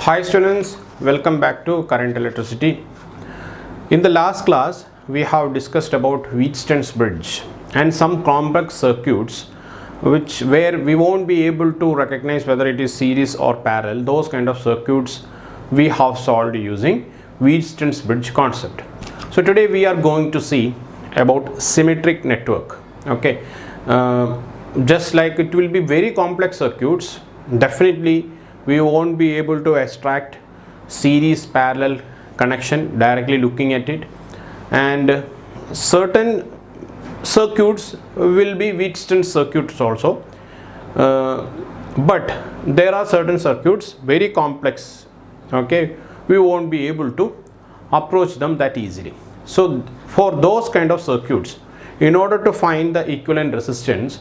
Hi students, welcome back to Current Electricity. In the last class, we have discussed about Wheatstone's bridge and some complex circuits where we won't be able to recognize whether it is series or parallel. Those kind of circuits we have solved using Wheatstone's bridge concept. So today we are going to see about symmetric network. Okay, just like it will be very complex circuits, definitely we won't be able to extract series parallel connection directly looking at it, and certain circuits will be Wheatstone circuits also, but there are certain circuits very complex. Okay, we won't be able to approach them that easily. So for those kind of circuits, in order to find the equivalent resistance,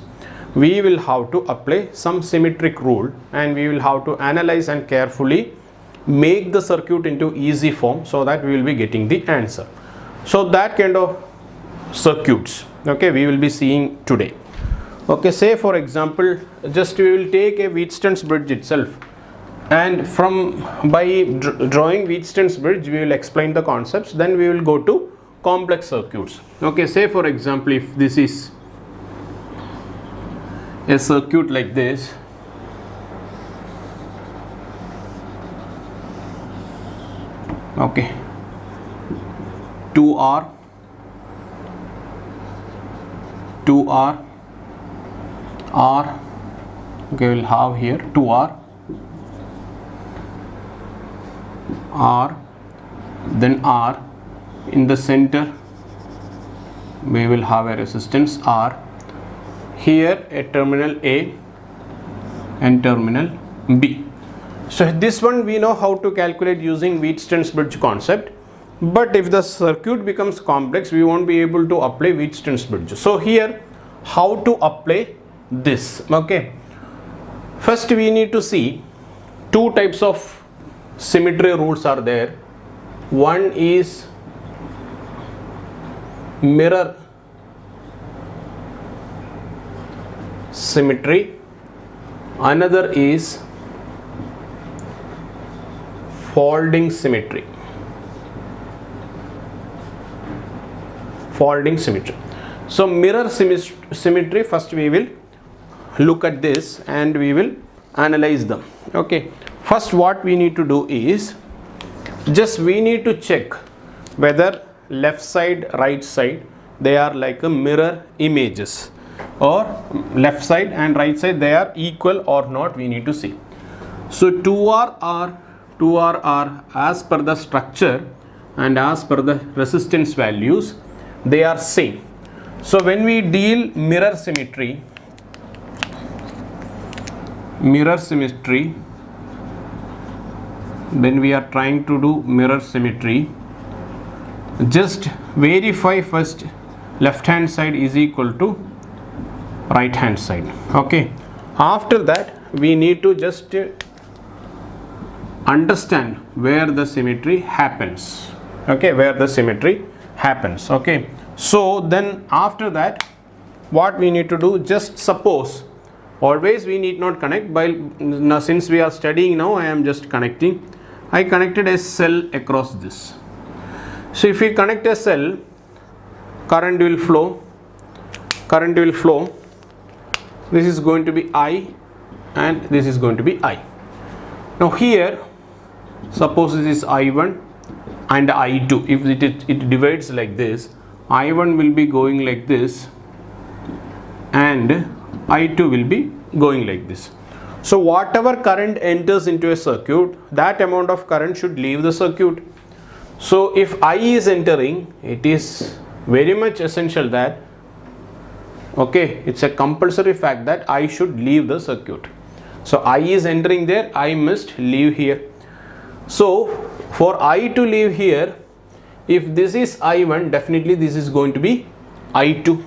we will have to apply some symmetric rule, and we will have to analyze and carefully make the circuit into easy form so that we will be getting the answer. So that kind of circuits, okay, we will be seeing today. Okay, say for example, just we will take a Wheatstone's bridge itself, and by drawing Wheatstone's bridge we will explain the concepts, then we will go to complex circuits. Okay, say for example, if this is a circuit like this, okay, 2R, R, okay, we'll have here 2R, R, then R, in the center we will have a resistance R, here a terminal A and terminal B. So this one we know how to calculate using Wheatstone's bridge concept, but if the circuit becomes complex, we won't be able to apply Wheatstone's bridge. So here how to apply this? Okay, first we need to see two types of symmetry rules are there. One is mirror symmetry, another is folding symmetry. So mirror symmetry, first we will look at this and we will analyze them. Okay, first what we need to do is just we need to check whether left side, right side, they are like a mirror images, or left side and right side they are equal or not, we need to see. So 2R are as per the structure and as per the resistance values, they are same. So when we deal mirror symmetry, when we are trying to do mirror symmetry, just verify first left hand side is equal to right hand side. Okay, after that we need to just understand where the symmetry happens. Okay, where the symmetry happens. Okay, so then after that what we need to do, just suppose, always we need not connect, by now since we are studying now, I am just connecting. I connected a cell across this. So if we connect a cell, current will flow, this is going to be I and this is going to be I. Now here suppose this is I1 and I2. If it divides like this, I1 will be going like this and I2 will be going like this. So whatever current enters into a circuit, that amount of current should leave the circuit. So if I is entering, it is very much essential that, okay, it's a compulsory fact that I should leave the circuit. So I is entering there, I must leave here. So for I to leave here, if this is I1, definitely this is going to be I2.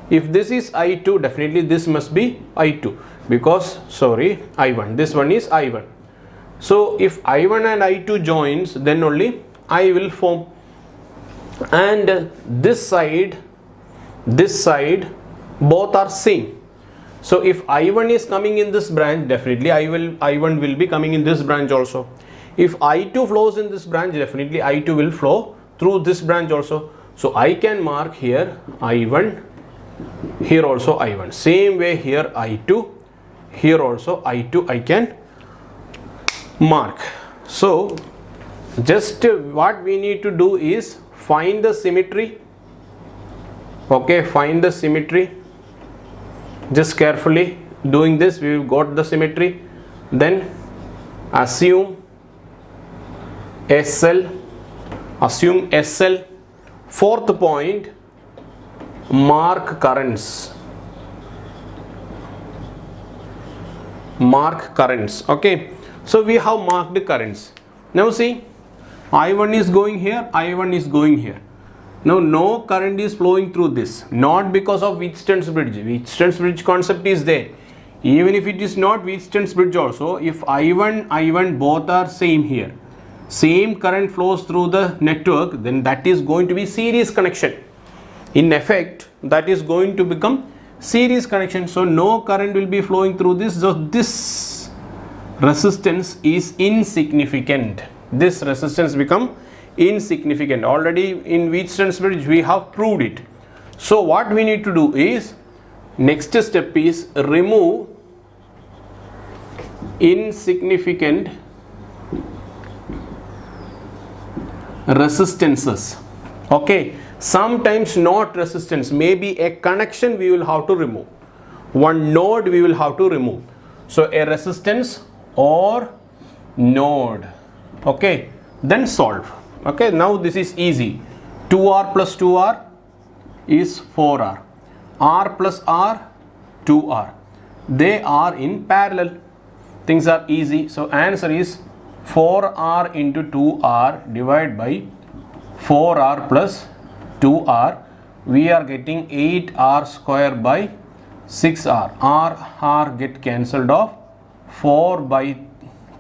If this is I2, definitely this must be I2, because I1, this one is I1. So if I1 and I2 joins, then only I will form, and this side both are same. So if I1 is coming in this branch, definitely I1 will be coming in this branch also. if I2 flows in this branch, definitely I2 will flow through this branch also. So I can mark here I1, here also I1. Same way here I2, here also I2 I can mark. So just what we need to do is find the symmetry. Okay, find the symmetry. Just carefully doing this, we will got the symmetry. Then assume SL. Fourth point, mark currents. Okay, so we have marked currents. Now see, I1 is going here, I1 is going here. Now no current is flowing through this, not because of Wheatstone's bridge. Wheatstone's bridge concept is there. Even if it is not Wheatstone's bridge also, if I1 both are same here, same current flows through the network, then that is going to be series connection. In effect, that is going to become series connection. So no current will be flowing through this. So this resistance is insignificant. This resistance become insignificant. Already in Wheatstone's bridge we have proved it. So what we need to do is, next step is remove insignificant resistances. Okay, sometimes not resistance, maybe a connection we will have to remove, one node we will have to remove. So a resistance or node. Okay, then solve. Okay, now this is easy. 2R plus 2R is 4R. R plus R, 2R. They are in parallel. Things are easy. So answer is 4R into 2R divided by 4R plus 2R. We are getting 8R square by 6R. R get cancelled off. 4 by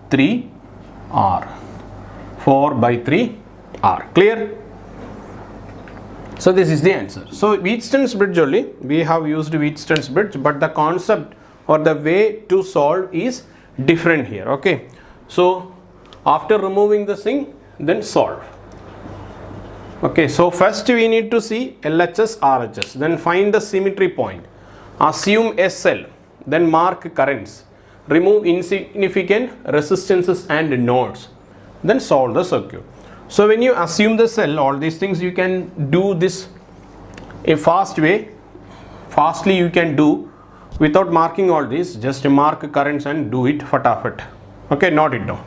3R. 4 by 3R. Clear? So this is the answer. So Wheatstone's bridge only, we have used Wheatstone's bridge, but the concept or the way to solve is different here. Okay, so after removing the thing, then solve. Okay, so first we need to see LHS, RHS, then find the symmetry point, assume SL, then mark currents, remove insignificant resistances and nodes, then solve the circuit. So when you assume the cell, all these things you can do this a fast way, fastly you can do without marking all this. Just mark currents and do it fatafat. Okay, note it down.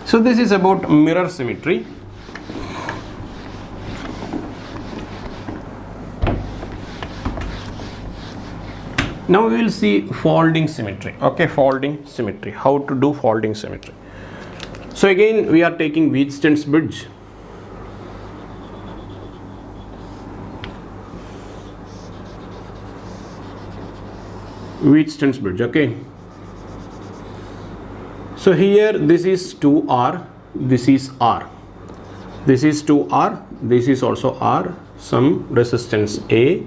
So this is about mirror symmetry. Now we will see folding symmetry. Okay, folding symmetry. How to do folding symmetry. So again we are taking Wheatstone's bridge. Wheatstone's bridge. Okay. So here this is 2R, this is R. This is 2R, this is also R, some resistance A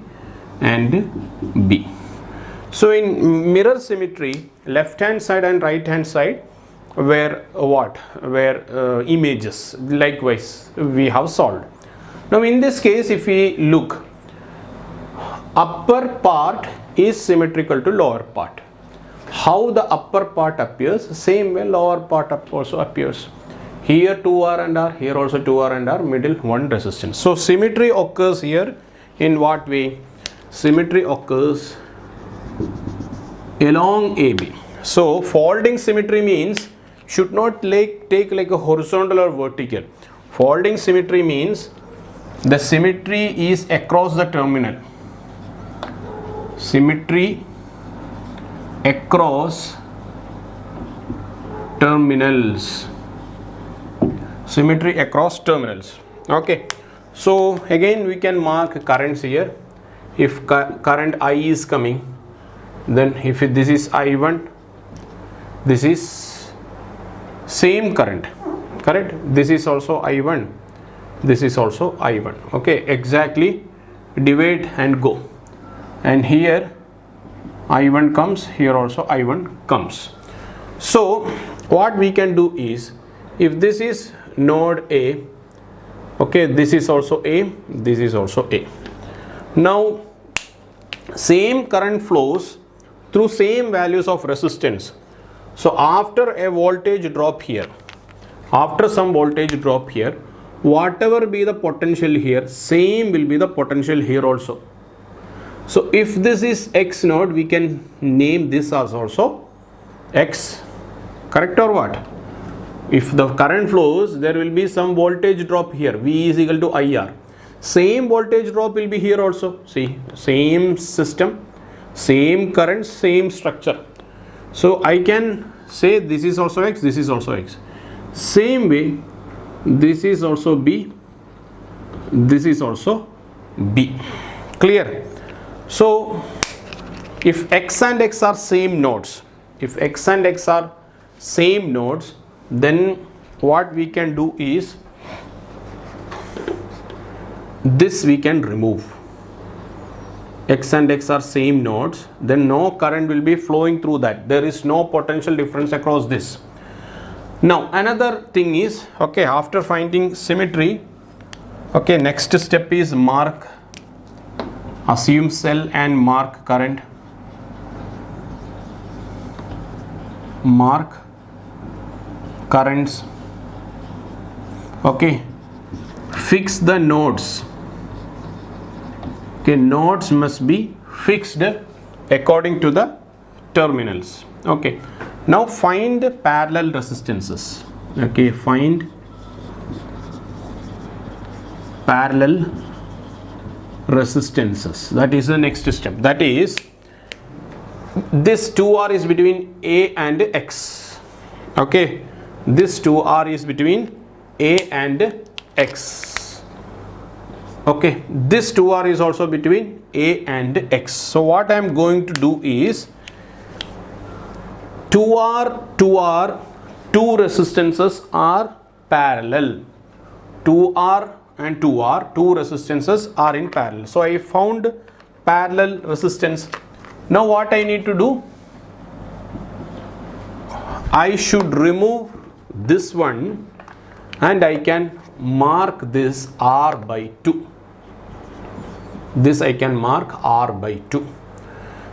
and B. So in mirror symmetry, left hand side and right hand side were what? Were images. Likewise, we have solved. Now in this case, if we look, upper part is symmetrical to lower part. How the upper part appears, same way lower part also appears. Here 2R and R, here also 2R and R, middle one resistance. So symmetry occurs here in what way? Symmetry occurs along AB. So folding symmetry means should not take like a horizontal or vertical. Folding symmetry means the symmetry is across the terminal. Symmetry across terminals. Symmetry across terminals. Okay, so again we can mark currents here. If current I is coming, then if this is I1, this is same current correct? This is also I1, this is also I1. Okay, exactly divide and go, and here I1 comes, here also I1 comes. So what we can do is, if this is node A, okay, this is also A, this is also A. Now same current flows through same values of resistance. So after a voltage drop here, after some voltage drop here, whatever be the potential here, same will be the potential here also. So if this is X node, we can name this as also X, correct or what? If the current flows, there will be some voltage drop here, V is equal to IR. Same voltage drop will be here also. See, same system, same current, same structure. So I can say this is also X, this is also X. Same way, this is also B, this is also B. Clear? So if X and X are same nodes, if X and X are same nodes, then what we can do is, this we can remove. X and X are same nodes, then no current will be flowing through that. There is no potential difference across this. Now another thing is, okay, after finding symmetry, okay, next step is mark, assume cell and mark current, mark currents, okay, fix the nodes. Okay, nodes must be fixed according to the terminals. Okay, now find parallel resistances. Okay, find parallel resistances. That is the next step. That is, this 2R is between A and X. Okay, this 2R is between A and X. Okay, this 2R is also between A and X. So what I am going to do is, 2R, two resistances are parallel. 2R and 2R, two resistances are in parallel. So I found parallel resistance. Now what I need to do? I should remove this one and I can mark this R by 2. This I can mark R by 2.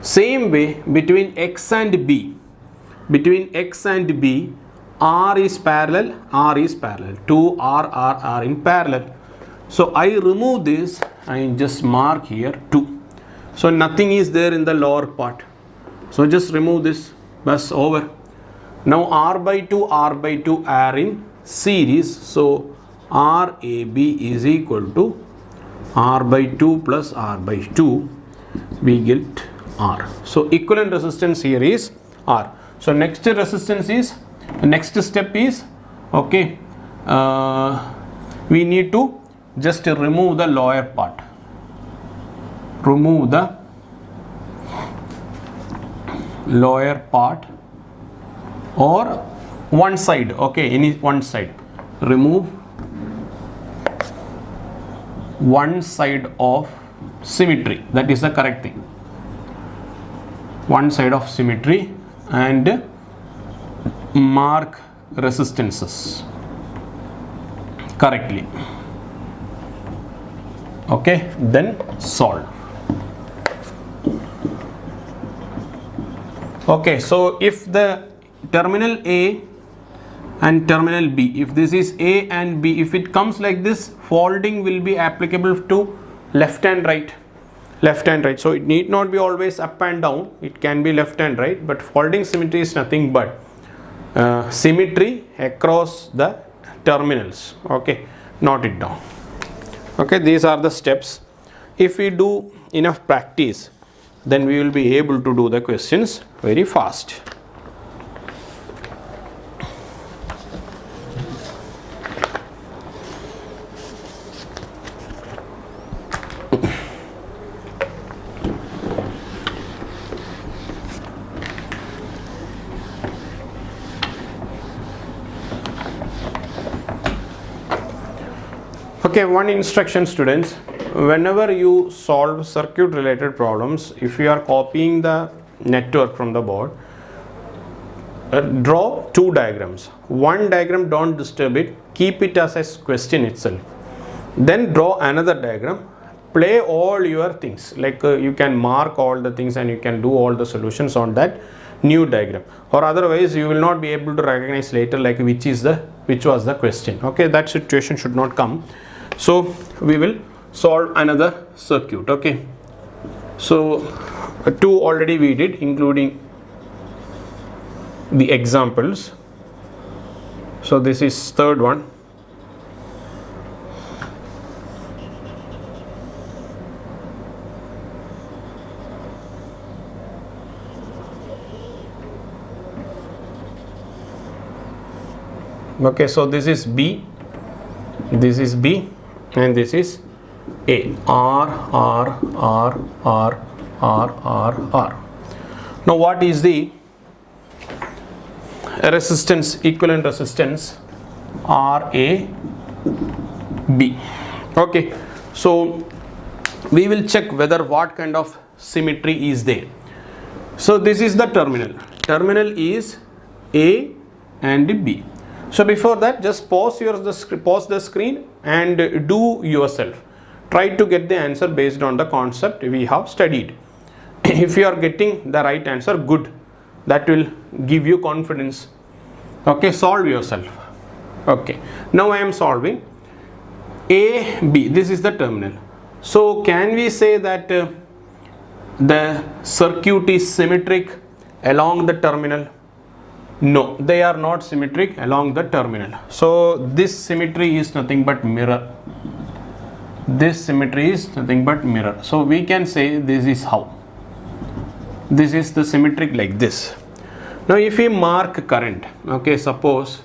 Same way, between X and B, between X and B, R is parallel, R is parallel. 2 R are in parallel. So I remove this, I just mark here 2. So nothing is there in the lower part. So just remove this, bas over. Now R by 2 are in series. So RAB is equal to R by 2 plus R by 2. We get R. So equivalent resistance here is R. So next resistance is, next step is, okay, we need to just remove the lower part. Remove the lower part or one side. Okay, any one side. Remove one side of symmetry. That is the correct thing. One side of symmetry and mark resistances correctly. Okay, then solve. Okay, so if the terminal A and terminal B, if this is A and B, if it comes like this, folding will be applicable to left and right. Left and right. So it need not be always up and down, it can be left and right, but folding symmetry is nothing but symmetry across the terminals. Okay, note it down. Okay, these are the steps. If we do enough practice, then we will be able to do the questions very fast. Okay, one instruction, students. Whenever you solve circuit related problems, if you are copying the network from the board, draw two diagrams. One diagram, don't disturb it, keep it as a question itself. Then draw another diagram, play all your things, like you can mark all the things and you can do all the solutions on that new diagram, or otherwise you will not be able to recognize later like which was the question. Okay, that situation should not come. So we will solve another circuit. Okay, so two already we did, including the examples. So this is third one. Okay, so this is B, this is B, and this is A. R, R, R, R, R, R, R. Now what is the resistance, equivalent resistance? R, A, B. Okay, so we will check whether what kind of symmetry is there. So this is the terminal. Terminal is A and B. So before that, just pause the screen and do yourself. Try to get the answer based on the concept we have studied. If you are getting the right answer, good. That will give you confidence. Okay, solve yourself. Okay, now I am solving A, B. This is the terminal. So can we say that the circuit is symmetric along the terminal? No, they are not symmetric along the terminal. So this symmetry is nothing but mirror. This symmetry is nothing but mirror. So we can say this is how. This is the symmetric like this. Now if we mark current, okay, suppose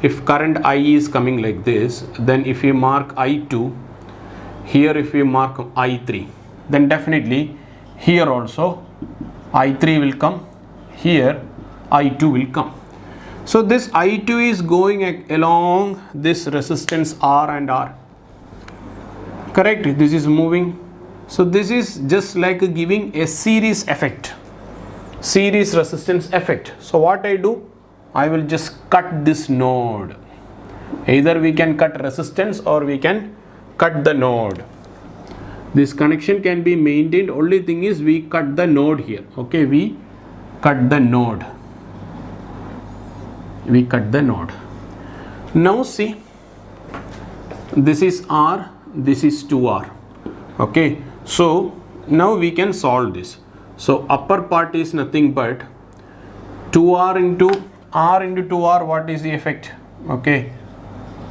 if current I is coming like this, then if we mark I2, here if we mark I3, then definitely here also I3 will come, here I2 will come. So this I2 is going along this resistance R and R. Correct? This is moving. So this is just like giving a series effect, series resistance effect. So what I do? I will just cut this node. Either we can cut resistance or we can cut the node. This connection can be maintained. Only thing is we cut the node here. Okay, we cut the node. We cut the node. Now see, this is R, this is 2R. Okay, so now we can solve this. So upper part is nothing but 2R into R into 2R. What is the effect? Okay,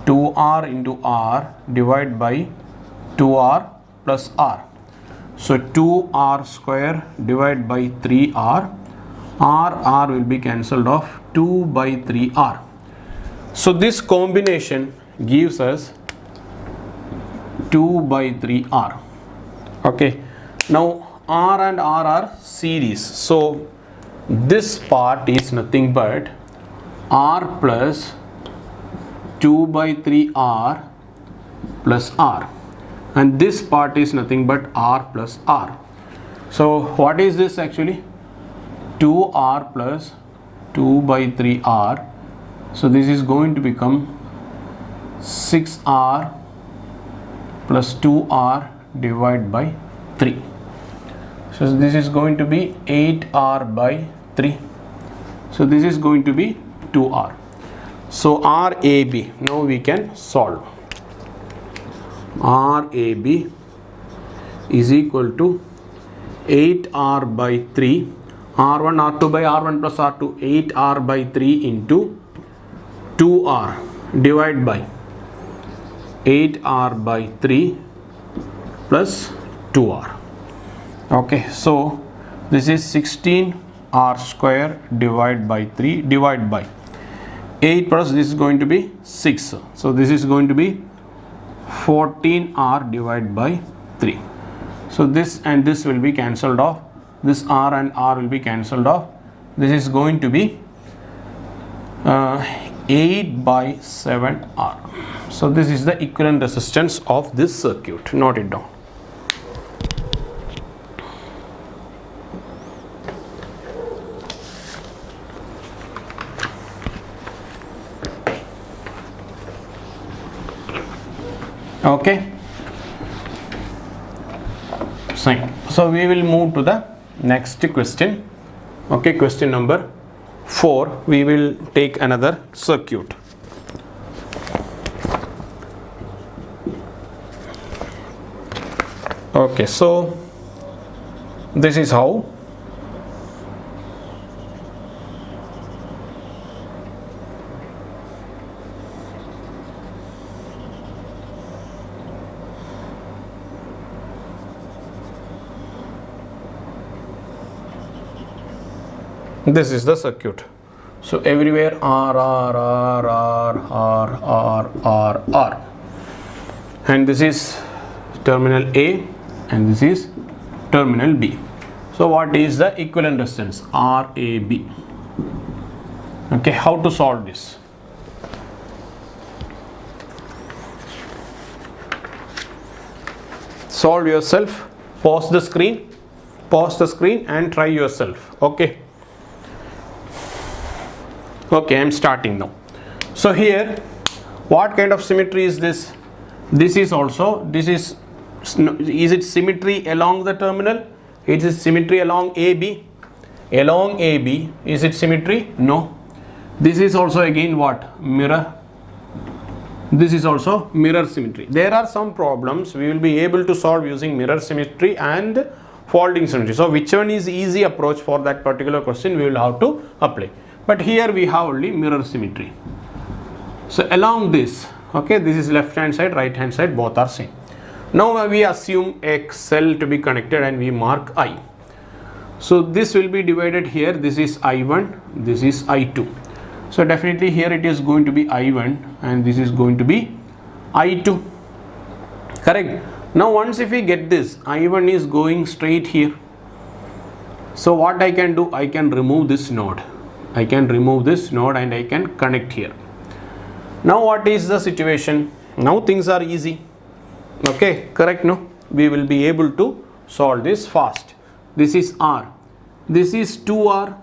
2R into R divided by 2R plus R. So 2R square divided by 3R. R will be cancelled off, 2 by 3R. So this combination gives us 2 by 3R. Okay, now R and R are series. So this part is nothing but R plus 2 by 3R plus R. And this part is nothing but R plus R. So what is this actually? 2R plus 2 by 3R. So this is going to become 6R plus 2R divided by 3. So this is going to be 8R by 3. So this is going to be 2R. So RAB, now we can solve. RAB is equal to 8R by 3. R1 R2 by R1 plus R2, 8R by 3 into 2R divided by 8R by 3 plus 2R. Okay, so this is 16R square divided by 3 divided by 8 plus this is going to be 6. So this is going to be 14R divided by 3. So this and this will be cancelled off. This R and R will be cancelled off. This is going to be 8 by 7R. So this is the equivalent resistance of this circuit. Note it down. Okay. Fine. So we will move to the next question. Okay, question number 4. We will take another circuit. Okay, so this is how this is the circuit. So everywhere R, and this is terminal A and this is terminal B. So what is the equivalent resistance? RAB. Okay, how to solve this? Solve yourself. Pause the screen and try yourself. Okay. Okay, I am starting now. So here, what kind of symmetry is this? This is it symmetry along the terminal? It is symmetry along AB. Along AB, is it symmetry? No. This is also again what? Mirror. This is also mirror symmetry. There are some problems we will be able to solve using mirror symmetry and folding symmetry. So which one is easy approach for that particular question, we will have to apply. But here we have only mirror symmetry. So along this, okay, this is left hand side, right hand side, both are same. Now we assume a cell to be connected and we mark I. So this will be divided here. This is I1, this is I2. So definitely here it is going to be I1 and this is going to be I2. Correct. Now once if we get this, I1 is going straight here. So what I can do? I can remove this node. I can remove this node and I can connect here. Now what is the situation? Now things are easy. Okay, correct? No, we will be able to solve this fast. This is R. This is 2R.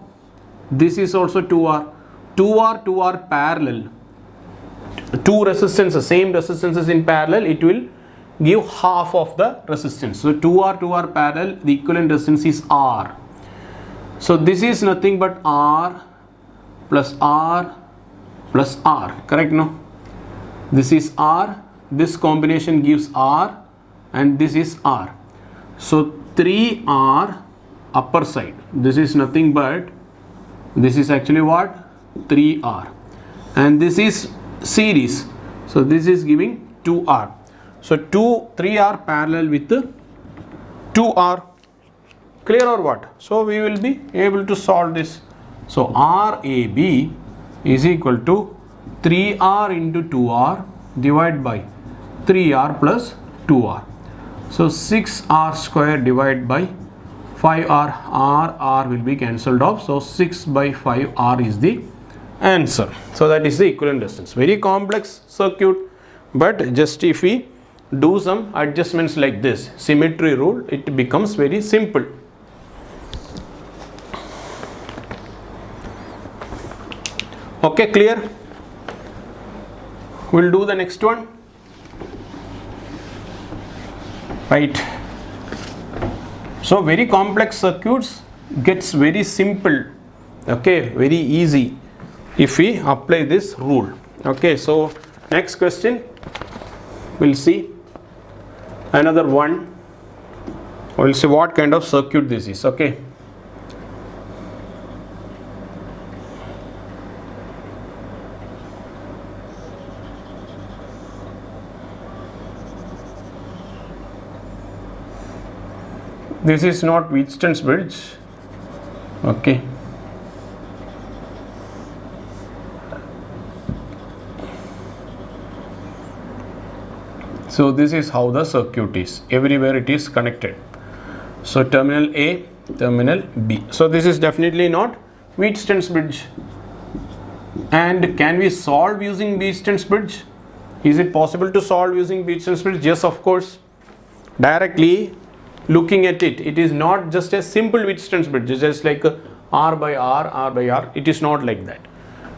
This is also 2R. 2R parallel. Two resistances, same resistances in parallel, it will give half of the resistance. So 2R parallel, the equivalent resistance is R. So this is nothing but R plus R plus R, correct? No, this is R, this combination gives R and this is R. So 3R upper side, this is nothing but, this is actually what? 3R, and this is series, so this is giving 2R. So 3R parallel with 2R, clear or what? So we will be able to solve this. So RAB is equal to 3R into 2R divided by 3R plus 2R. So 6R square divided by 5R, R will be cancelled off. So 6 by 5R is the answer. So that is the equivalent resistance. Very complex circuit, but just if we do some adjustments like this, symmetry rule, it becomes very simple. Okay, clear? We'll do the next one. Right. So very complex circuits gets very simple. Okay, very easy if we apply this rule. Okay, so next question, we'll see another one. We'll see what kind of circuit this is. Okay. This is not Wheatstone's bridge. Okay. So this is how the circuit is. Everywhere it is connected. So terminal A, terminal B. So this is definitely not Wheatstone's bridge. And can we solve using Wheatstone's bridge? Is it possible to solve using Wheatstone's bridge? Yes, of course. Directly looking at it, it is not just a simple Wheatstone's bridge. It's just like R by R, R by R. It is not like that.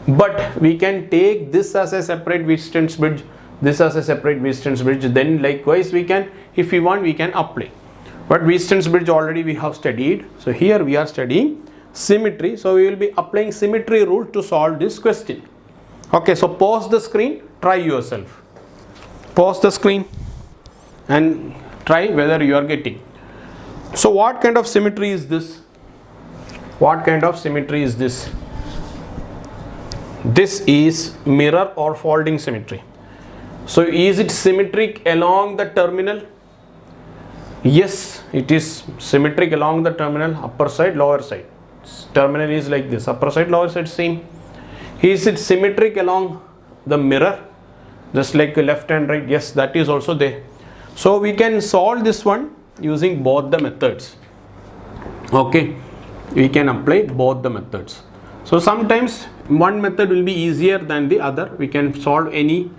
But we can take this as a separate Wheatstone's bridge, this as a separate Wheatstone's bridge. Then likewise we can, if we want, we can apply. But Wheatstone's bridge already we have studied. So here we are studying symmetry. So we will be applying symmetry rule to solve this question. Okay, so pause the screen, try yourself. Pause the screen and try whether you are getting. So what kind of symmetry is this? What kind of symmetry is this? This is mirror or folding symmetry. So is it symmetric along the terminal? Yes, it is symmetric along the terminal, upper side, lower side. Terminal is like this, upper side, lower side same. Is it symmetric along the mirror? Just like left and right? Yes, that is also there. So we can solve this one using both the methods. Okay, we can apply both the methods. So sometimes one method will be easier than the other. We can solve any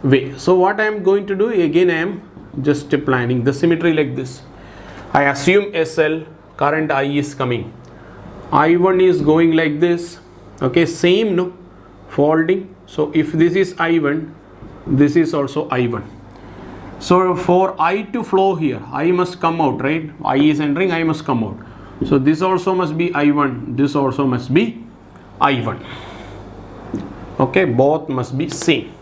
way. So what I am going to do, again I am just planning the symmetry like this. I assume SL, current I is coming. I1 is going like this. Okay, same, no, folding. So if this is I1, this is also I1. So for I to flow here, I must come out, right? I is entering, I must come out. So this also must be I1, this also must be I1. Okay, both must be same.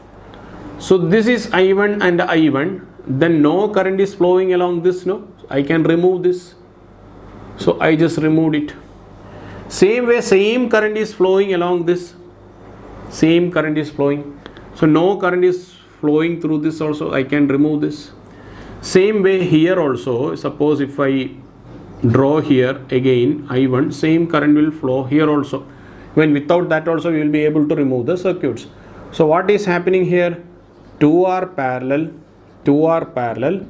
So this is I1 and I1. Then no current is flowing along this, no? I can remove this. So I just removed it. Same way, same current is flowing along this. Same current is flowing. So no current is flowing through this also. I can remove this. Same way here also. Suppose if I draw here again I1, same current will flow here also. When without that also we will be able to remove the circuits. So what is happening here? 2 are parallel, 2 are parallel,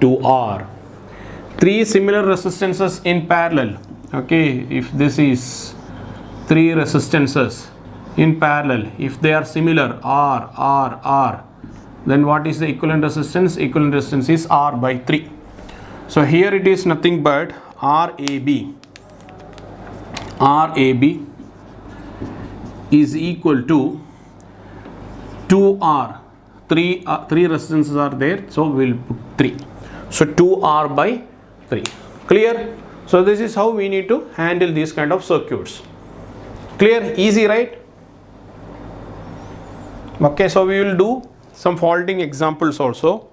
2 are. 3 similar resistances in parallel. Okay, if this is 3 resistances in parallel, if they are similar, R, then what is the equivalent resistance? Equivalent resistance is R by 3. So here it is nothing but RAB. RAB is equal to 2R. 3 resistances are there, so we will put 3. So 2R by 3. Clear? So this is how we need to handle these kind of circuits. Clear? Easy, right? Okay, so we will do some faulting examples also.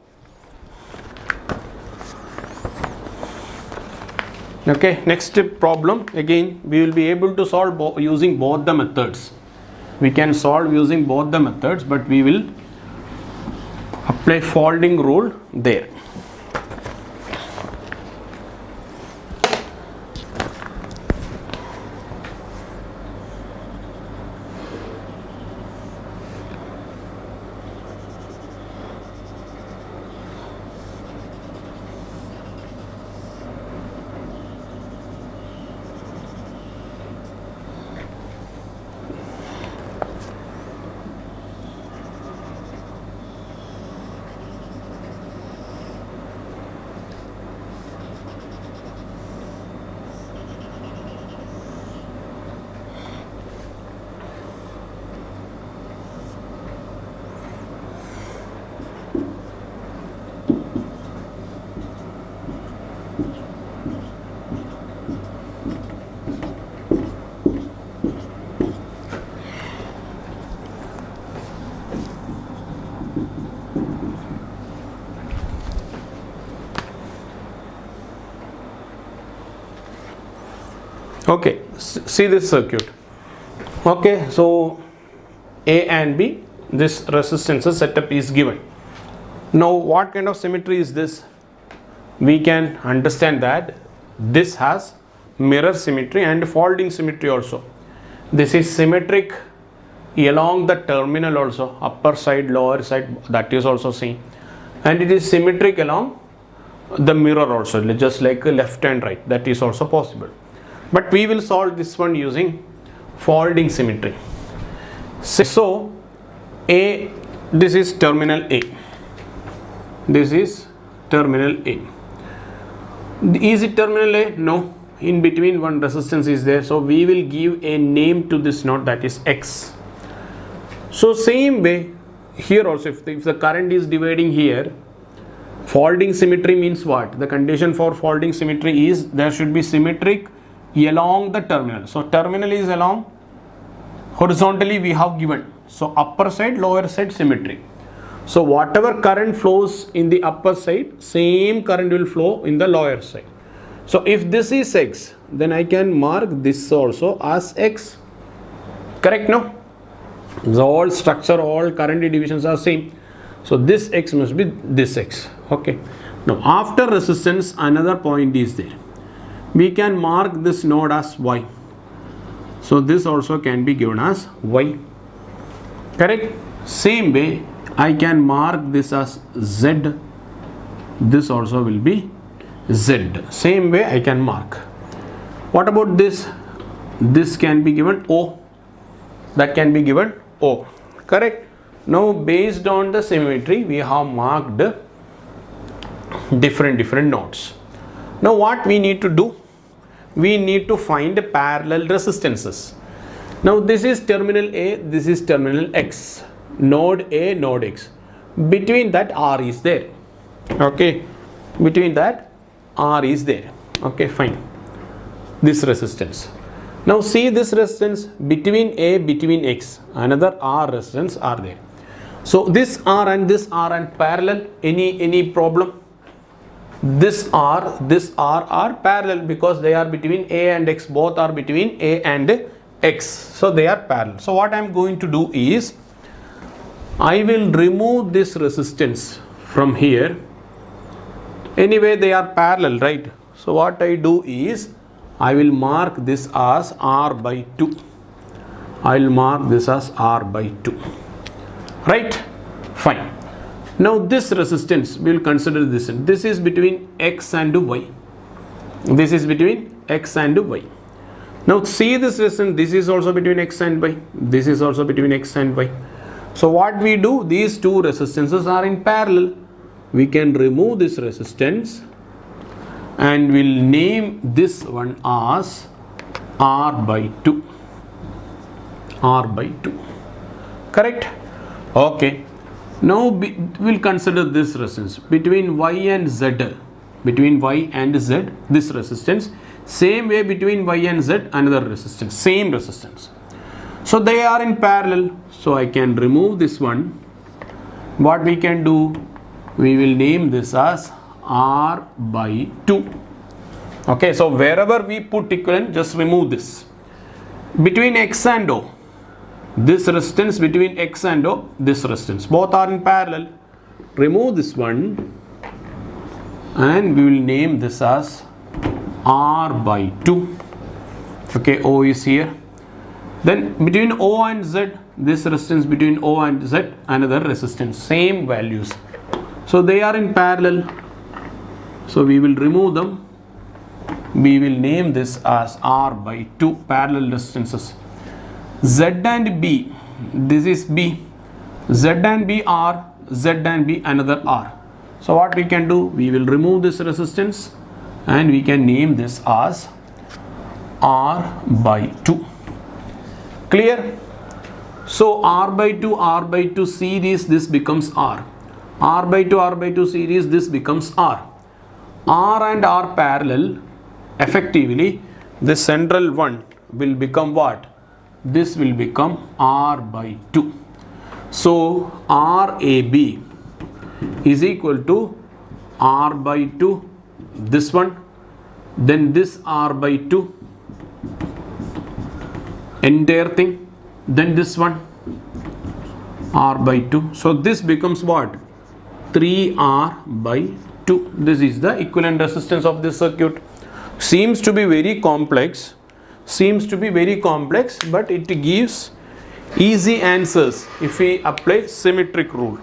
Okay, next problem, again we will be able to solve using both the methods. We can solve using both the methods, but we will apply folding rule there. Okay, see this circuit. Okay, so A and B, this resistance setup is given. Now what kind of symmetry is this? We can understand that this has mirror symmetry and folding symmetry also. This is symmetric along the terminal also, upper side, lower side, that is also same. And it is symmetric along the mirror also, just like left and right, that is also possible. But we will solve this one using folding symmetry. So A this is terminal A. This is terminal A. Is it terminal A? No. In between one resistance is there. So we will give a name to this node, that is X. So same way here also, if the current is dividing here, folding symmetry means what? The condition for folding symmetry is there should be symmetric along the terminal. So terminal is along horizontally we have given. So upper side, lower side symmetry. So whatever current flows in the upper side, same current will flow in the lower side. So if this is X, then I can mark this also as X. Correct, no? The all structure, all current divisions are same. So this X must be this X. Okay. Now after resistance, another point is there. We can mark this node as Y. So this also can be given as Y. Correct? Same way, I can mark this as Z. This also will be Z. Same way I can mark. What about this? This can be given O. That can be given O. Correct? Now based on the symmetry, we have marked different nodes. Now what we need to do? We need to find parallel resistances. Now this is terminal A, this is terminal X. Node A, node X. Between that R is there. Okay. Between that R is there. Okay, fine. This resistance. Now see this resistance between A, between X. Another R resistance are there. So this R and parallel. Any problem? This R are parallel because they are between A and X. Both are between A and X. So they are parallel. So what I am going to do is, I will remove this resistance from here. Anyway, they are parallel, right? So what I do is, I will mark this as R by 2. I will mark this as R by 2. Right? Fine. Now this resistance, we will consider this. This is between X and Y. This is between X and Y. Now see this resistance. This is also between X and Y. This is also between X and Y. So what we do? These two resistances are in parallel. We can remove this resistance and we'll name this one as R by 2. R by 2. Correct? Okay. Now we'll consider this resistance between Y and Z. Between Y and Z, this resistance. Same way between Y and Z, another resistance. Same resistance. So they are in parallel. So I can remove this one. What we can do? We will name this as R by 2. Okay, so wherever we put equivalent, just remove this. Between X and O, this resistance between X and O, this resistance, both are in parallel. Remove this one and we will name this as R by 2. Okay, O is here. Then between O and Z, this resistance between O and Z, another resistance, same values. So they are in parallel. So we will remove them. We will name this as R by 2, parallel resistances. Z and B, this is B. Z and B are, Z and B another R. So what we can do? We will remove this resistance and we can name this as R by 2. Clear? So R by 2 series, this becomes R. R by 2 series, this becomes R. R and R parallel, effectively the central one will become what? This will become R by 2. So RAB is equal to R by 2, this one, then this R by 2, entire thing, then this one R by 2. So this becomes what? 3R by 2. This is the equivalent resistance of this circuit. Seems to be very complex, but it gives easy answers if we apply symmetric rule.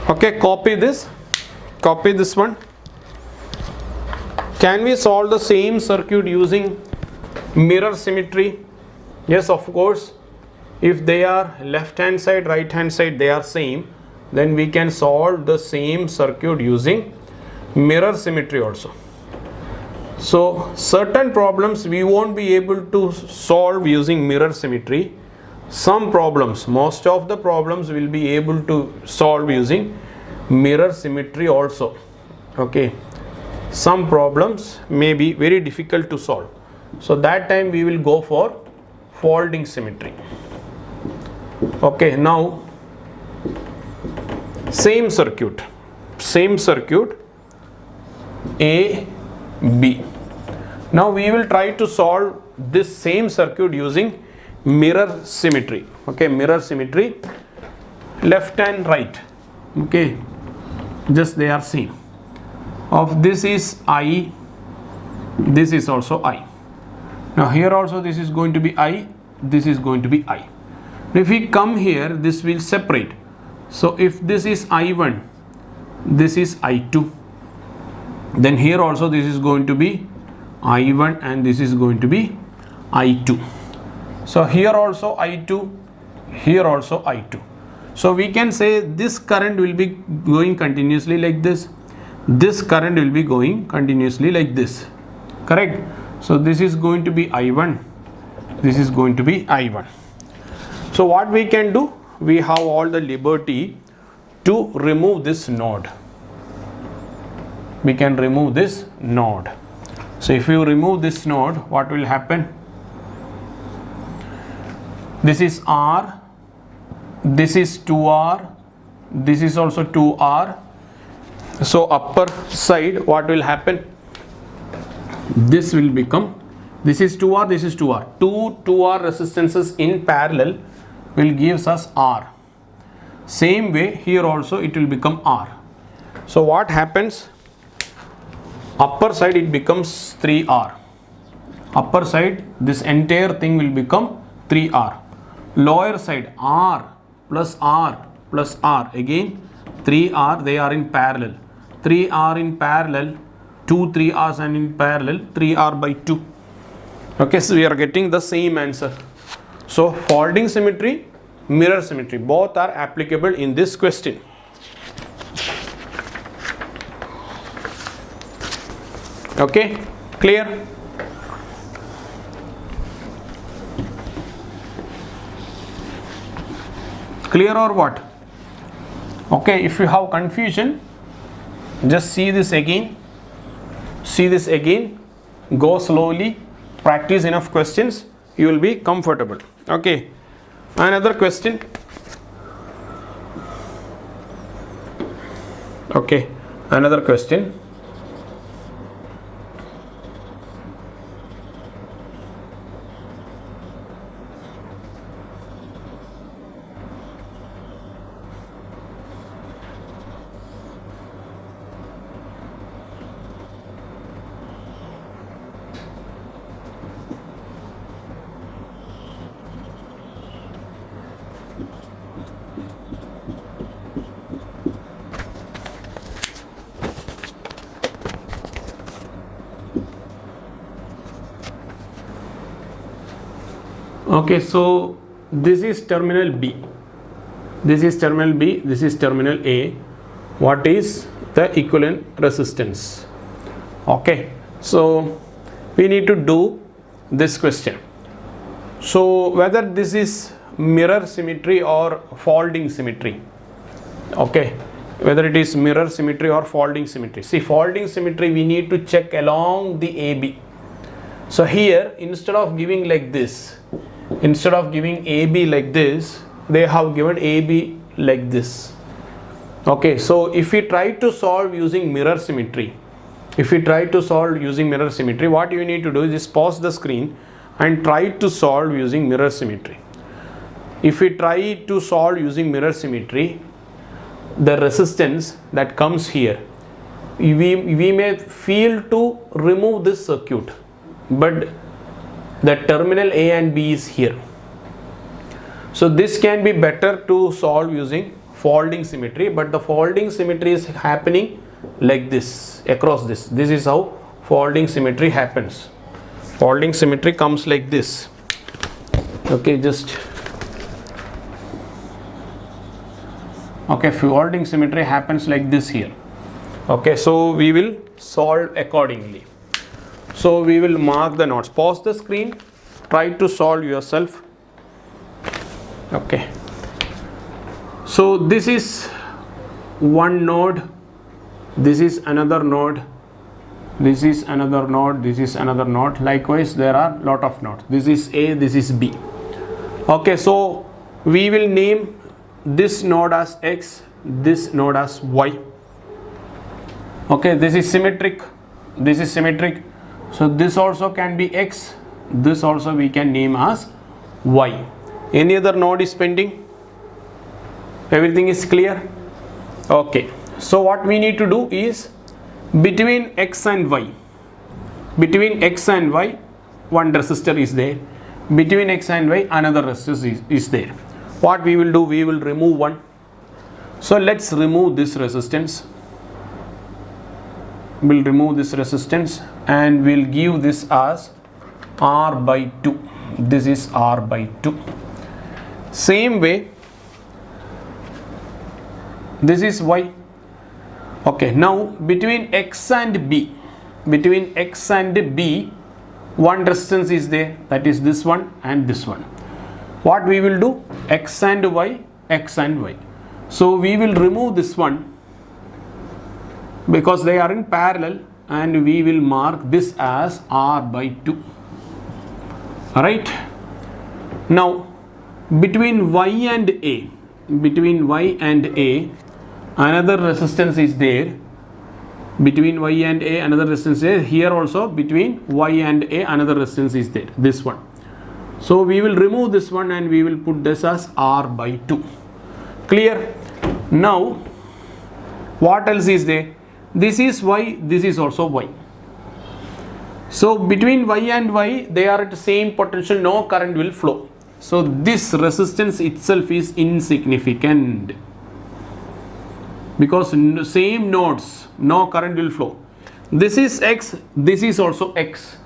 Okay, copy this one. Can we solve the same circuit using mirror symmetry? Yes, of course. if they are left hand side, right hand side, they are same, then we can solve the same circuit using mirror symmetry also. So certain problems we won't be able to solve using mirror symmetry. Some problems, most of the problems will be able to solve using mirror symmetry also. Okay, some problems may be very difficult to solve, so that time we will go for folding symmetry. Okay, now same circuit A, B. Now we will try to solve this same circuit using mirror symmetry. Okay, mirror symmetry, left and right. Okay, just they are same. Of this is I, this is also I. Now here also this is going to be I, this is going to be I. If we come here, this will separate. So if this is I1, this is I2, then here also this is going to be I1 and this is going to be I2. So here also I2, here also I2. So we can say this current will be going continuously like this, this current will be going continuously like this, correct? So this is going to be I1, this is going to be I1. So what we can do, we have all the liberty to remove this node. We can remove this node. So if you remove this node, what will happen? This is R, this is 2R, this is also 2R. So upper side, what will happen? This will become, this is 2R, this is 2R. Two 2R resistances in parallel will gives us R. Same way here also it will become R. So what happens? Upper side it becomes 3R. Upper side, this entire thing will become 3R. Lower side, R plus R plus R, again 3R, they are in parallel. 3R in parallel, 2 3Rs and in parallel 3R by 2. Okay, so we are getting the same answer. So folding symmetry, mirror symmetry, both are applicable in this question. Okay, clear? Clear or what? Okay, if you have confusion, just see this again, go slowly, practice enough questions, you will be comfortable. Okay, another question. Okay, another question. Okay, so this is terminal B, this is terminal B, this is terminal A. What is the equivalent resistance? Okay, so we need to do this question. So whether this is mirror symmetry or folding symmetry. Okay, whether it is mirror symmetry or folding symmetry. See, folding symmetry we need to check along the AB. So here, instead of giving like this, instead of giving AB like this, they have given AB like this. Okay, so if we try to solve using mirror symmetry, what you need to do is just pause the screen and try to solve using mirror symmetry. If we try to solve using mirror symmetry, the resistance that comes here, we may feel to remove this circuit, but the terminal A and B is here. So this can be better to solve using folding symmetry, but the folding symmetry is happening like this, across this. This is how folding symmetry happens. Folding symmetry comes like this. Okay, just Okay, folding symmetry happens like this here. Okay, so we will solve accordingly. So we will mark the nodes. Pause the screen, try to solve yourself. Okay, so this is one node, this is another node, this is another node, this is another node. Likewise, there are lot of nodes. This is A, this is B. Okay, so we will name this node as X, this node as Y. Okay, this is symmetric, this is symmetric. So this also can be X, this also we can name as Y. Any other node is pending? Everything is clear? Okay, so what we need to do is between X and Y, between X and Y, one resistor is there. Between X and Y, another resistor is there. What we will do, we will remove one. So let's remove this resistance. We'll remove this resistance and we'll give this as R by 2. This is R by 2. Same way, this is Y. Okay, now between X and B, between X and B, one resistance is there, that is this one and this one. What we will do, X and Y, X and Y. So we will remove this one because they are in parallel, and we will mark this as R by 2. Alright, now between Y and A, between Y and A, another resistance is there. Between Y and A, another resistance is there. Here also between Y and A, another resistance is there, this one. So we will remove this one and we will put this as R by 2. Clear? Now what else is there? This is Y, this is also Y. So between Y and Y, they are at the same potential, no current will flow. So this resistance itself is insignificant, because same nodes, no current will flow. This is X, this is also X.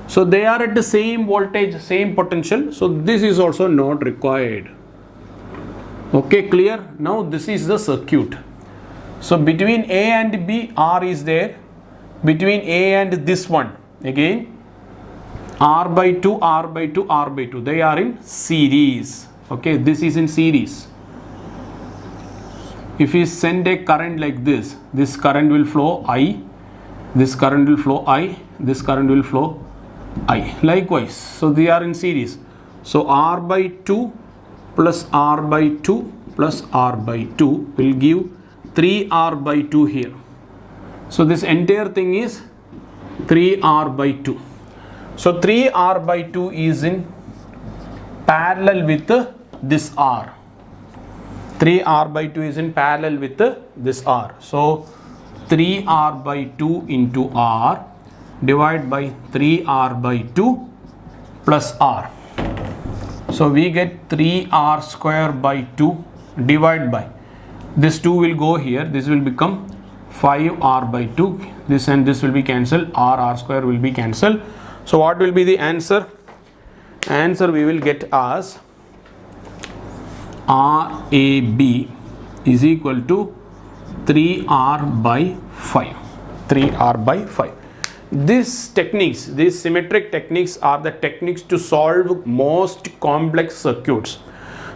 So they are at the same voltage, same potential. So this is also not required. Okay, clear? Now this is the circuit. So between A and B, R is there. Between A and this one, again R by 2, R by 2, R by 2. They are in series. Okay, this is in series. If we send a current like this, this current will flow I, this current will flow I, this current will flow I. Likewise, so they are in series. So R by 2 plus R by 2 plus R by 2 will give 3R by 2 here. So this entire thing is 3R by 2. So 3R by 2 is in parallel with this R. 3R by 2 is in parallel with this R. So 3R by 2 into R divided by 3R by 2 plus R. So we get 3R square by 2 divided by, this 2 will go here, this will become 5R by 2, this and this will be cancelled, R square will be cancelled. So what will be the answer? Answer we will get as RAB is equal to 3R by 5. 3R by 5. These techniques, these symmetric techniques are the techniques to solve most complex circuits.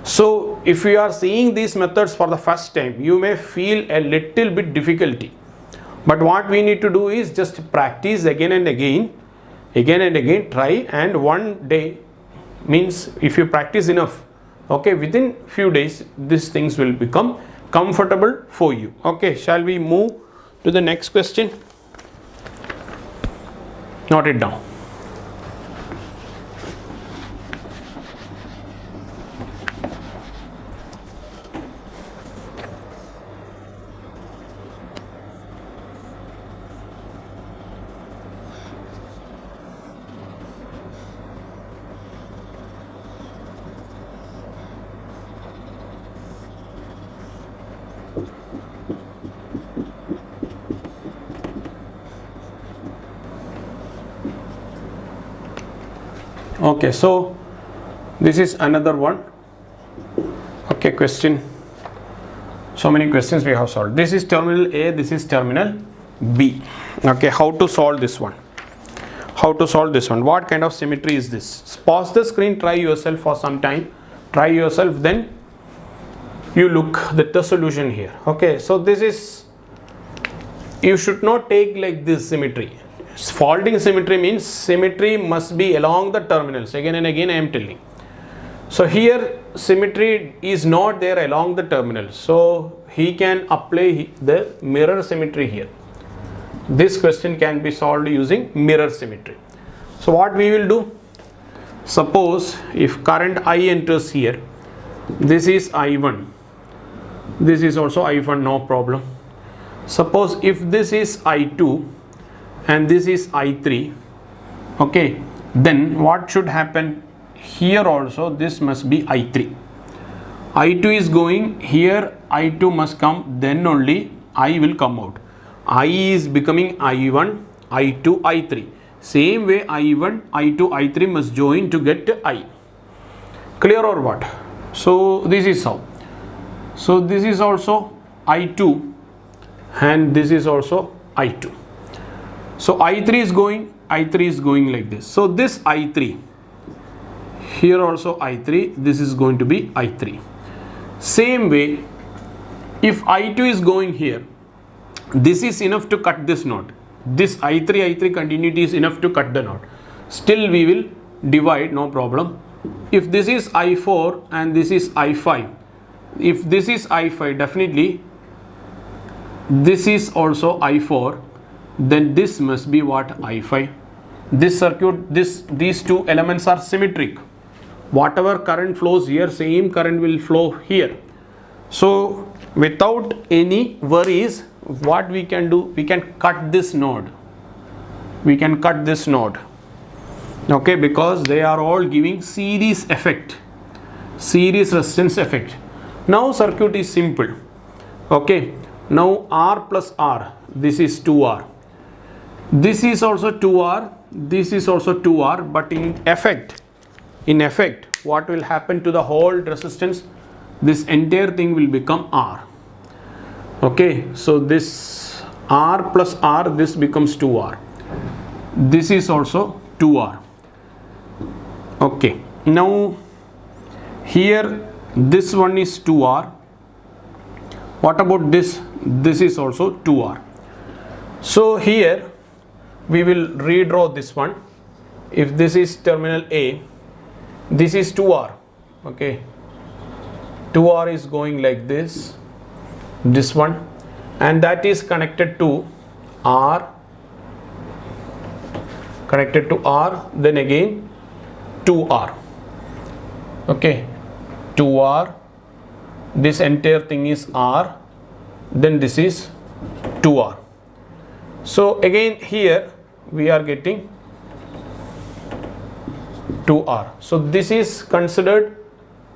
So if you are seeing these methods for the first time, you may feel a little bit difficulty. But what we need to do is just practice again and again, try, and one day, means if you practice enough, okay, within few days these things will become comfortable for you. Okay, shall we move to the next question? Note it down. Okay, so this is another one. Okay, question So many questions we have solved. This is terminal A, this is terminal B. Okay, how to solve this one? How to solve this one? What kind of symmetry is this? Pause the screen, try yourself for some time. Try yourself, then you look at the solution here. Okay, so this is, you should not take like this symmetry. Faulting symmetry means symmetry must be along the terminals. Again and again I am telling. So here symmetry is not there along the terminals. So he can apply the mirror symmetry here. This question can be solved using mirror symmetry. So what we will do? Suppose if current I enters here, this is I1. This is also I1, no problem. Suppose if this is I2 and this is I3, okay, then what should happen? Here also this must be I3. I2 is going here, I2 must come, then only I will come out. I is becoming I1, I2, I3. Same way I1, I2, I3 must join to get I. Clear or what? So this is how. So this is also I2 and this is also I2. So I3 is going like this. So this I3, here also I3, this is going to be I3. Same way, if I2 is going here, this is enough to cut this knot. This I3 continuity is enough to cut the knot. Still we will divide, no problem. If this is I4 and this is I5, if this is I5, definitely this is also I4, then this must be what? I5. This circuit, these two elements are symmetric. Whatever current flows here, same current will flow here. So without any worries, what we can do? We can cut this node. We can cut this node. Okay, because they are all giving series effect, series resistance effect. Now circuit is simple. Okay, now R plus R, this is 2R. This is also 2R, this is also 2R, but in effect, what will happen to the whole resistance? This entire thing will become R. Okay, so this R plus R, this becomes 2R. This is also 2R. Okay, now here this one is 2R. What about this? This is also 2R. So here we will redraw this one. If this is terminal A, this is 2R. Okay, 2R is going like this one, and that is connected to R, then again 2R. Okay, 2R, this entire thing is R, then this is 2R. So again here we are getting 2R. So this is considered,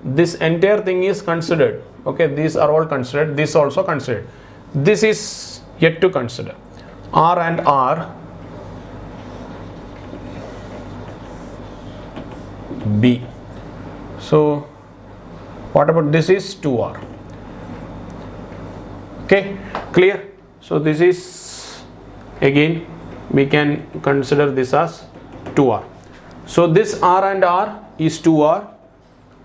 this entire thing is considered. Okay, these are all considered, this also considered. This is yet to consider. R and R, B. So what about this is 2R. Okay, clear? So this is, again we can consider this as 2R. So this R and R is 2R,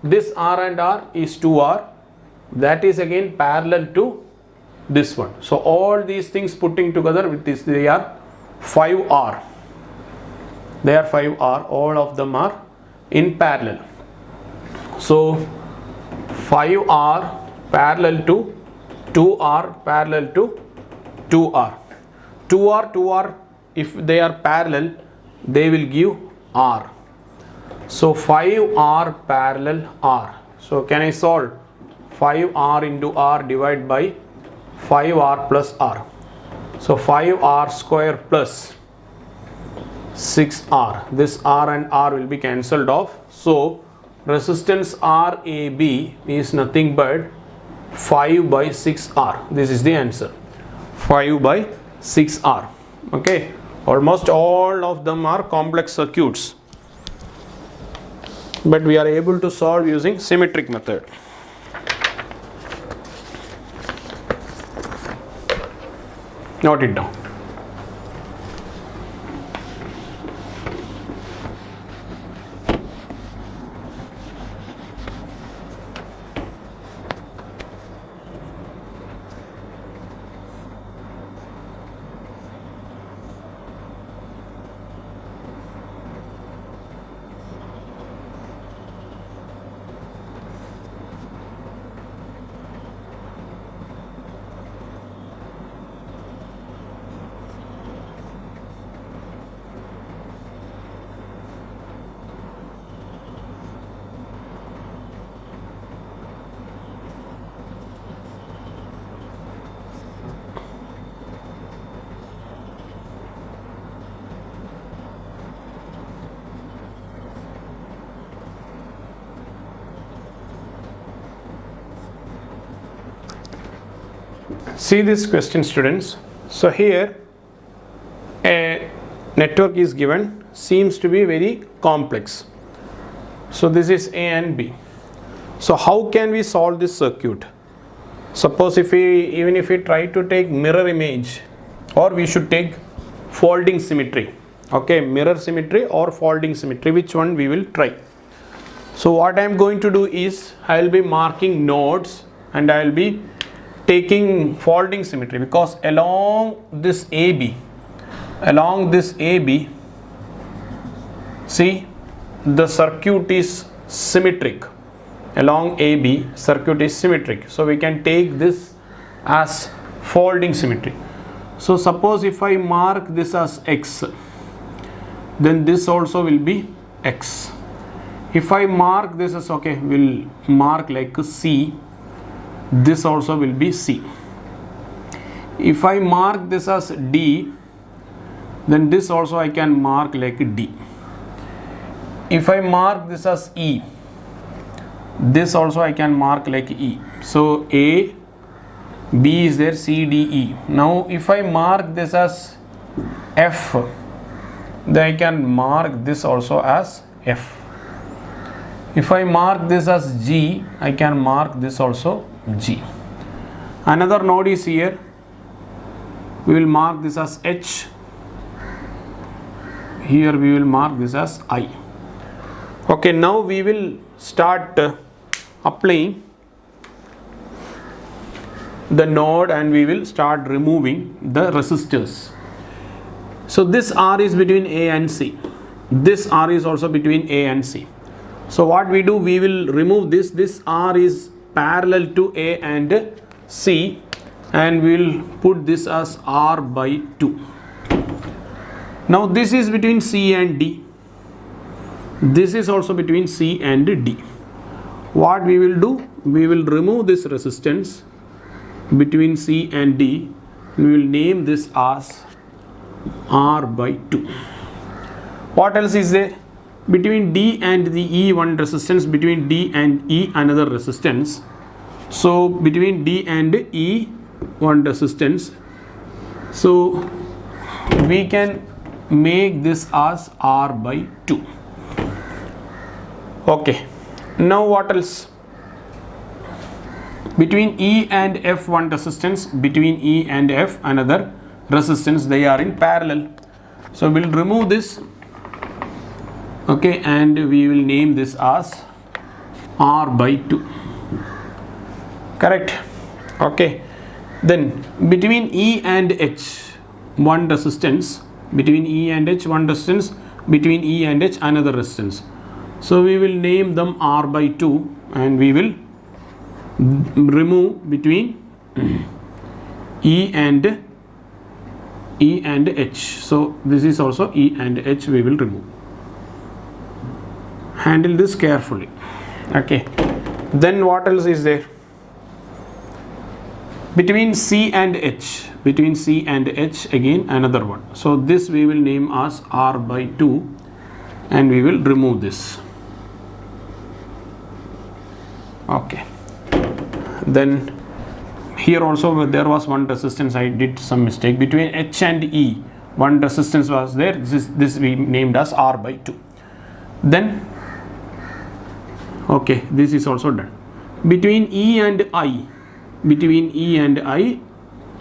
this R and R is 2R, that is again parallel to this one. So all these things putting together with this, they are 5R. They are 5R, all of them are in parallel. So 5R parallel to 2R parallel to 2R. 2R, if they are parallel, they will give R. So 5R parallel R. So can I solve 5R into R divided by 5R plus R. So 5R square plus 6R. This R and R will be cancelled off. So resistance RAB is nothing but 5 by 6R. This is the answer. 5 by 6R. Okay. Almost all of them are complex circuits, but we are able to solve using symmetric method. Note it down. See this question, students. So here a network is given, seems to be very complex. So this is A and B. So how can we solve this circuit? Suppose even if we try to take mirror image, or we should take folding symmetry. Okay, mirror symmetry or folding symmetry, which one we will try. So what I am going to do is I will be marking nodes and I will be taking folding symmetry, because along this AB, see, the circuit is symmetric. Along AB, circuit is symmetric. So we can take this as folding symmetry. So suppose if I mark this as X, then this also will be X. If I mark this as, okay, we'll mark like C, this also will be C. If I mark this as D, then this also I can mark like D. If I mark this as E, this also I can mark like E. So A, B is there, C, D, E. Now if I mark this as F, then I can mark this also as F. If I mark this as G, I can mark this also G. Another node is here. We will mark this as H. Here we will mark this as I. Okay, now we will start applying the node and we will start removing the resistors. So this R is between A and C. This R is also between A and C. So what we do, we will remove this. This R is parallel to A and C, and we will put this as R by 2. Now this is between C and D. This is also between C and D. What we will do, we will remove this resistance between C and D. We will name this as R by 2. What else is there? Between D and the E, one resistance. Between D and E, another resistance. So between D and E, one resistance. So we can make this as R by 2. Okay. Now what else? Between E and F, one resistance. Between E and F, another resistance. They are in parallel. So we will remove this. Okay, and we will name this as R by 2. Correct? Okay. Then between E and H, one resistance. Between E and H, one resistance. Between E and H, another resistance. So we will name them R by 2, and we will remove between E and H. So this is also E and H we will remove. Handle this carefully. Okay. Then what else is there? Between C and H. Between C and H, again another one. So this we will name as R by 2, and we will remove this. Okay. Then here also there was one resistance. I did some mistake. Between H and E, one resistance was there. This we named as R by 2. Then okay, this is also done. Between E and I,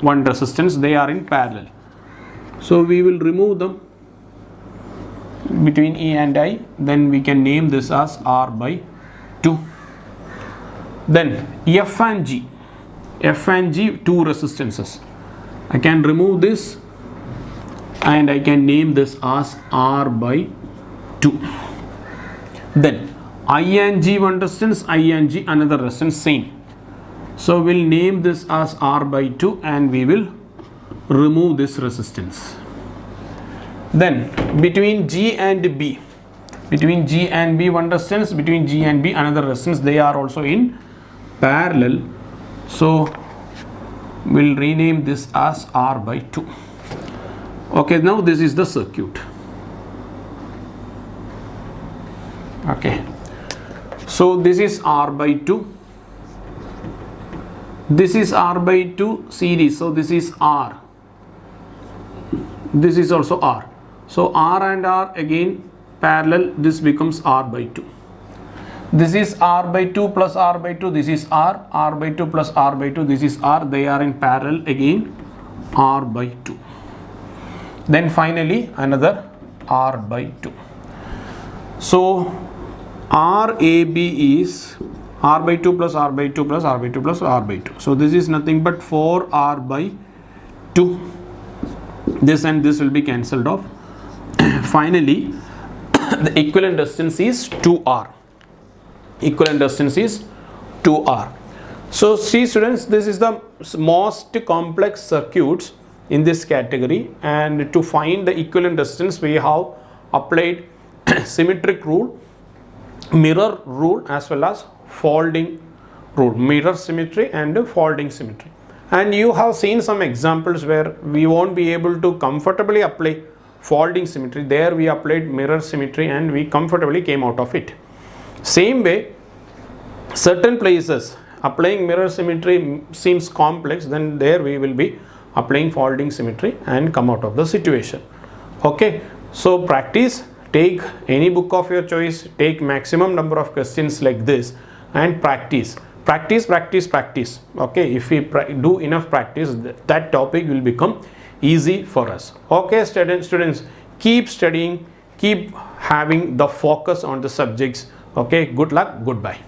one resistance, they are in parallel. So we will remove them between E and I, then we can name this as R by 2. Then F and G, two resistances. I can remove this and I can name this as R by 2. Then I and G one resistance, I and G another resistance, same. So we'll name this as R by 2 and we will remove this resistance. Then between G and B, one resistance, between G and B another resistance, they are also in parallel. So we'll rename this as R by 2. Okay, now this is the circuit. Okay, so this is R by 2. This is R by 2 series, so this is R. This is also R. So R and R again parallel, this becomes R by 2. This is R by 2 plus R by 2, this is R, R by 2 plus R by 2, this is R, they are in parallel again, R by 2. Then finally another R by 2. So RAB is R by 2 plus R by 2 plus R by 2 plus R by 2. So this is nothing but 4R by 2. This and this will be cancelled off. Finally, the equivalent resistance is 2R. Equivalent resistance is 2R. So see students, this is the most complex circuits in this category, and to find the equivalent resistance we have applied symmetric rule, mirror rule, as well as folding rule, mirror symmetry and folding symmetry. And you have seen some examples where we won't be able to comfortably apply folding symmetry. There we applied mirror symmetry and we comfortably came out of it. Same way, certain places applying mirror symmetry seems complex, then there we will be applying folding symmetry and come out of the situation. Okay, so practice, take any book of your choice, take maximum number of questions like this and practice. Okay, if we do enough practice, that topic will become easy for us. Okay, students, keep studying, keep having the focus on the subjects. Okay, good luck, goodbye.